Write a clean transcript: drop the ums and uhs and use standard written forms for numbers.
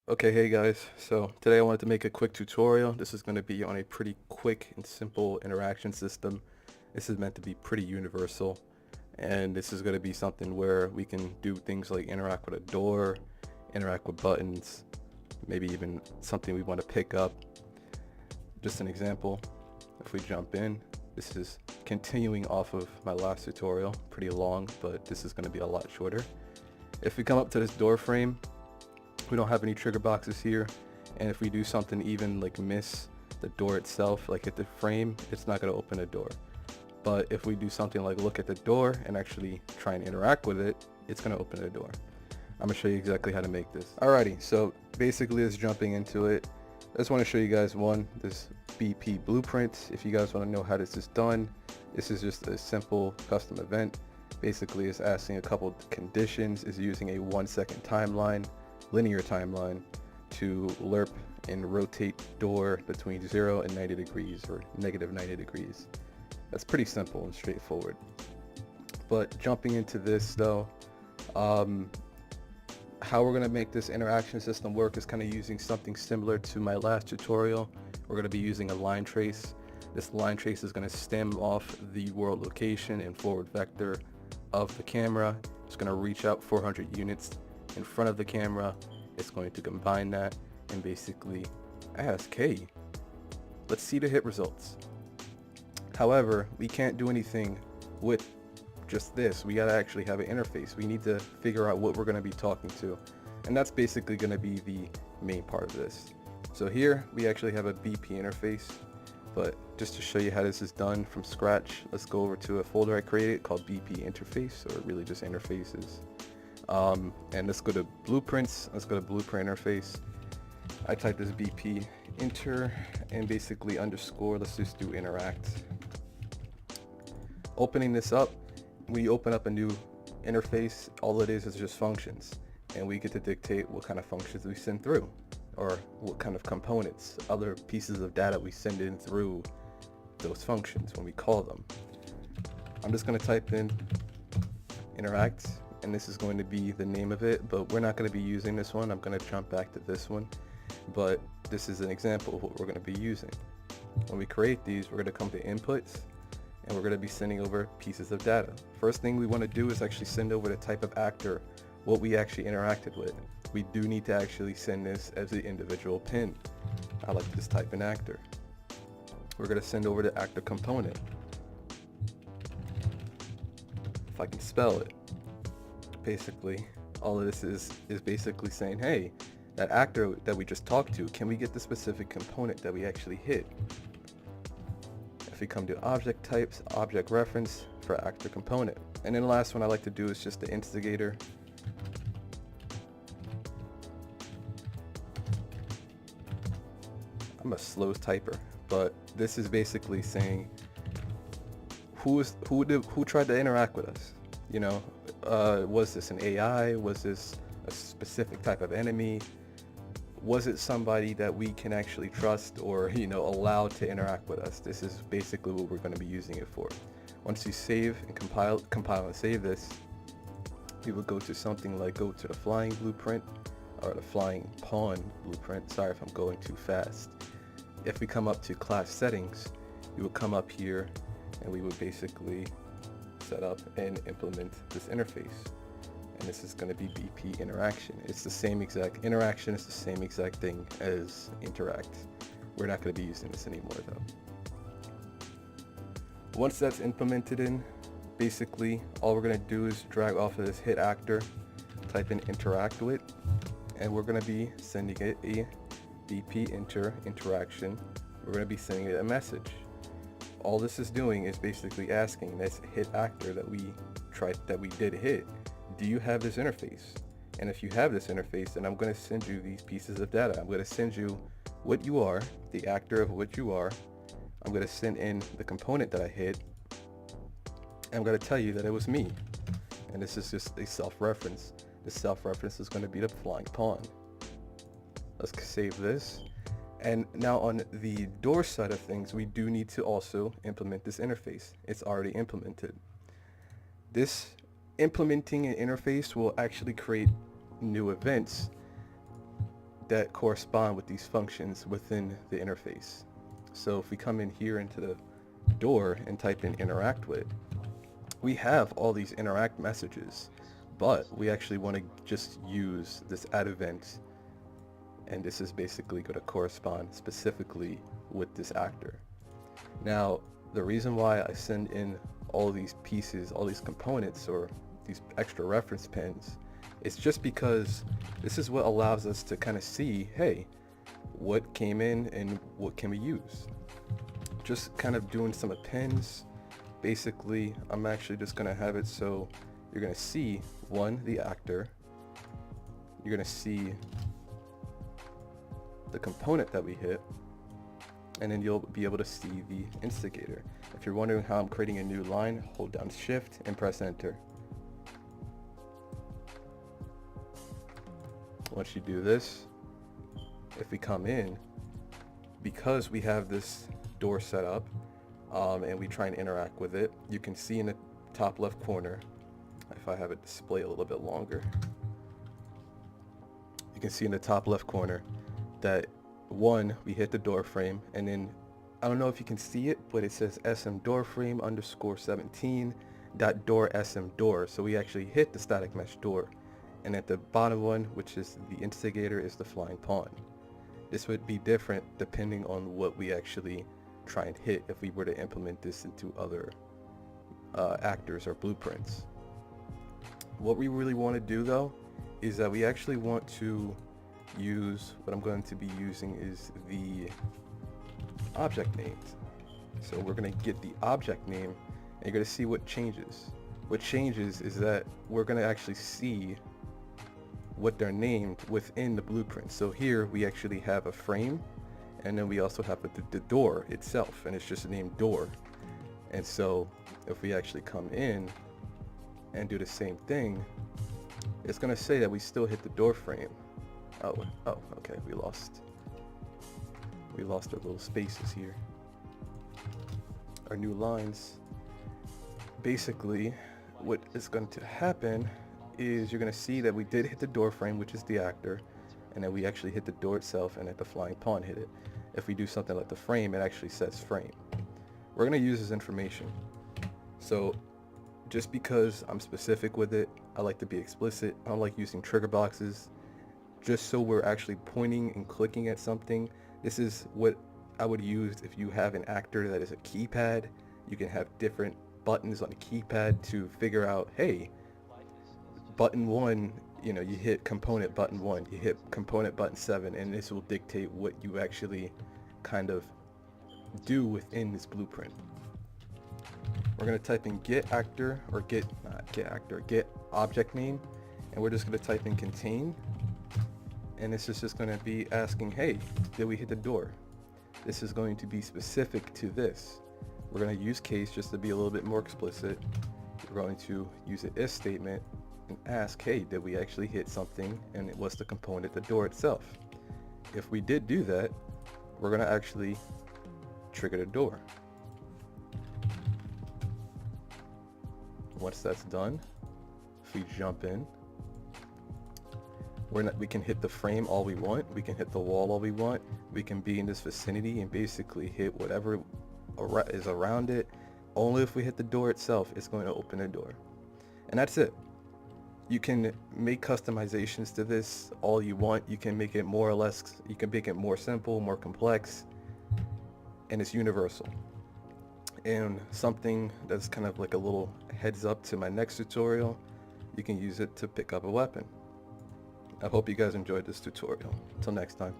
Okay, hey guys. So today I wanted to make a quick tutorial. This is going to be on a pretty quick and simple interaction system. This is meant to be pretty universal, and this is going to be something where we can do things like interact with a door, interact with buttons, maybe even something we want to pick up. Just an example, if we jump in, this is continuing off of my last tutorial, pretty long, but this is going to be a lot shorter. If we come up to this door frame, we don't have any trigger boxes here, and if we do something even like miss the door itself, like hit the frame, it's not going to open the door. But if we do something like look at the door and actually try and interact with it, it's going to open the door. I'm going to show you exactly how to make this. Alrighty, so basically it's jumping into it. I just want to show you guys this BP blueprint. If you guys want to know how this is done, this is just a simple custom event. Basically it's asking a couple conditions, is using a 1-second timeline, linear timeline, to lerp and rotate door between 0 and 90 degrees or negative 90 degrees. That's pretty simple and straightforward. But jumping into this though, how we're going to make this interaction system work is kind of using something similar to my last tutorial. We're going to be using a line trace. This line trace is going to stem off the world location and forward vector of the camera. It's going to reach out 400 units in front of the camera. It's going to combine that and basically ask, hey, let's see the hit results. However, we can't do anything with just this. We gotta actually have an interface. We need to figure out what we're gonna be talking to, and that's basically gonna be the main part of this. So here we actually have a BP interface, but just to show you how this is done from scratch, let's go over to a folder I created called BP interface, or really just interfaces. And let's go to blueprints. Let's go to blueprint interface. I type this BP enter and basically underscore. Let's just do interact. Opening this up, we open up a new interface. All it is just functions, and we get to dictate what kind of functions we send through, or what kind of components, other pieces of data we send in through those functions when we call them. I'm just going to type in interact, and this is going to be the name of it, but we're not going to be using this one. I'm going to jump back to this one, but this is an example of what we're going to be using. When we create these, we're going to come to inputs, and we're going to be sending over pieces of data. First thing we want to do is actually send over the type of actor, what we actually interacted with. We do need to actually send this as the individual pin. I like to just type in actor. We're going to send over the actor component. If I can spell it. Basically, all of this is basically saying, hey, that actor that we just talked to, can we get the specific component that we actually hit? If we come to object types, object reference for actor component. And then the last one I like to do is just the instigator. I'm a slow typer, but this is basically saying who tried to interact with us. You know, was this an AI? Was this a specific type of enemy? Was it somebody that we can actually trust or, allow to interact with us? This is basically what we're going to be using it for. Once you save and compile and save this, we would go to something like go to the flying blueprint or the flying pawn blueprint. Sorry if I'm going too fast. If we come up to class settings, we would come up here and we would basically set up and implement this interface. And this is going to be BP interaction. It's the same exact interaction. It's the same exact thing as interact. We're not going to be using this anymore though. Once that's implemented in, basically all we're going to do is drag off of this hit actor, type in interact with, and we're going to be sending it a BP interaction. We're going to be sending it a message. All this is doing is basically asking this hit actor that we did hit, do you have this interface? And if you have this interface, then I'm going to send you these pieces of data. I'm going to send you what you are, the actor of what you are. I'm going to send in the component that I hit. And I'm going to tell you that it was me. And this is just a self-reference. The self-reference is going to be the flying pawn. Let's save this. And now on the door side of things, we do need to also implement this interface. It's already implemented. This implementing an interface will actually create new events that correspond with these functions within the interface. So if we come in here into the door and type in interact with, we have all these interact messages, but we actually want to just use this add event, and this is basically going to correspond specifically with this actor. Now, the reason why I send in all these pieces, all these components, or these extra reference pins, is just because this is what allows us to kind of see, hey, what came in and what can we use. Just kind of doing some appends. Basically, I'm actually just going to have it so you're going to see, one, the actor. You're going to see the component that we hit, and then you'll be able to see the instigator. If you're wondering how I'm creating a new line, hold down shift and press enter. Once you do this, if we come in, because we have this door set up, and we try and interact with it, you can see in the top left corner, if I have it display a little bit longer, you can see in the top left corner that one, we hit the door frame, and then I don't know if you can see it, but it says sm door frame underscore 17 dot door sm door. So we actually hit the static mesh door, and at the bottom one, which is the instigator, is the flying pawn. This would be different depending on what we actually try and hit if we were to implement this into other actors or blueprints. What we really want to do though is that we actually want to use, what I'm going to be using is the object names. So we're going to get the object name, and you're going to see what changes. What changes is that we're going to actually see what they're named within the blueprint. So here we actually have a frame, and then we also have the door itself, and it's just named door. And so if we actually come in and do the same thing, it's going to say that we still hit the door frame. Oh, okay, we lost our little spaces here, our new lines. Basically, what is going to happen is you're going to see that we did hit the door frame, which is the actor, and then we actually hit the door itself, and that the flying pawn hit it. If we do something like the frame, it actually says frame. We're going to use this information. So just because I'm specific with it, I like to be explicit. I don't like using trigger boxes. Just so we're actually pointing and clicking at something. This is what I would use if you have an actor that is a keypad. You can have different buttons on the keypad to figure out, hey, button 1, you hit component button 1, you hit component button 7, and this will dictate what you actually kind of do within this blueprint. We're going to type in get actor, or get object name, and we're just going to type in contain. And this is just going to be asking, hey, did we hit the door? This is going to be specific to this. We're going to use case just to be a little bit more explicit. We're going to use an if statement and ask, hey, did we actually hit something? And it was the component, the door itself. If we did do that, we're going to actually trigger the door. Once that's done, if we jump in, we can hit the frame all we want, we can hit the wall all we want, we can be in this vicinity and basically hit whatever is around it. Only if we hit the door itself, it's going to open the door. And that's it. You can make customizations to this all you want. You can make it more or less, you can make it more simple, more complex, and it's universal. And something that's kind of like a little heads up to my next tutorial, you can use it to pick up a weapon. I hope you guys enjoyed this tutorial. Until next time.